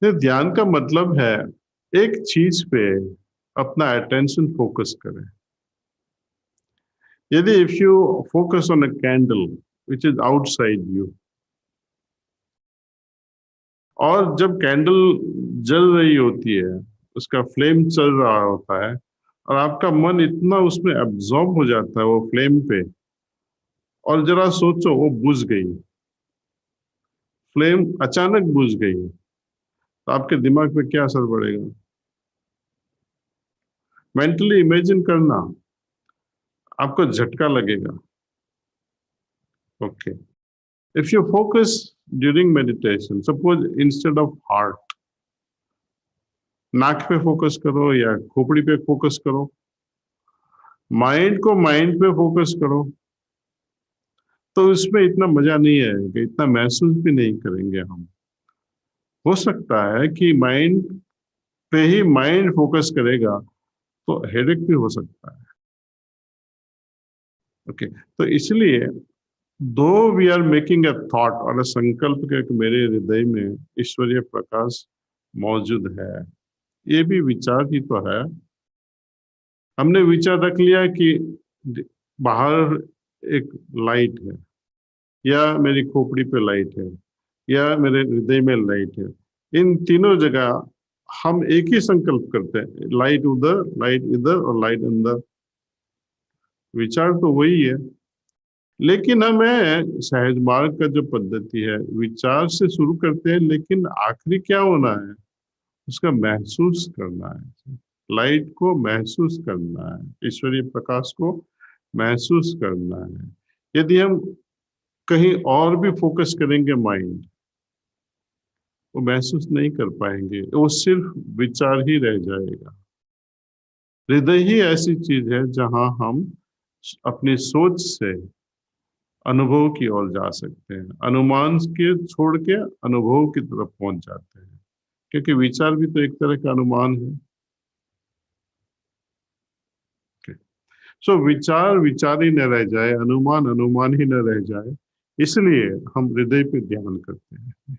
ये ध्यान का मतलब है एक चीज पे अपना अटेंशन फोकस करें। यदि if you focus on a candle which is outside you, और जब कैंडल जल रही होती है, उसका फ्लेम चल रहा होता है, और आपका मन इतना उसमें एब्जॉर्ब हो जाता है वो फ्लेम पे, और जरा सोचो वो बुझ गई, फ्लेम अचानक बुझ गई, तो आपके दिमाग पे क्या असर पड़ेगा? मेंटली इमेजिन करना, आपको झटका लगेगा। Okay, if you focus during meditation, suppose instead of heart, नाक पे फोकस करो या खोपड़ी पे फोकस करो, माइंड को माइंड पे फोकस करो, तो उसमें इतना मजा नहीं आएगा, इतना महसूस भी नहीं करेंगे हम। हो सकता है कि माइंड पे ही माइंड फोकस करेगा तो हेडेक भी हो सकता है। ओके, तो इसलिए दो we are making a thought or a संकल्प के कि मेरे हृदय में ईश्वरीय प्रकाश मौजूद है, ये भी विचार ही तो है। हमने विचार रख लिया कि बाहर एक लाइट है, या मेरी खोपड़ी पे लाइट है, या मेरे हृदय में लाइट है। इन तीनों जगह हम एक ही संकल्प करते हैं, लाइट उधर, लाइट इधर और लाइट अंदर। विचार तो वही है, लेकिन हमें सहज मार्ग का जो पद्धति है, विचार से शुरू करते हैं, लेकिन आखिरी क्या होना है, उसका महसूस करना है। लाइट को महसूस करना है, ईश्वरीय प्रकाश को महसूस करना है। यदि हम कहीं और भी फोकस करेंगे माइंड, वो महसूस नहीं कर पाएंगे, वो सिर्फ विचार ही रह जाएगा। हृदय ही ऐसी चीज है जहां हम अपनी सोच से अनुभव की ओर जा सकते हैं, अनुमान के छोड़ के अनुभव की तरफ पहुंच जाते हैं, क्योंकि विचार भी तो एक तरह का अनुमान है। सो विचार विचार ही न रह जाए, अनुमान अनुमान ही न रह जाए, इसलिए हम हृदय पे ध्यान करते हैं।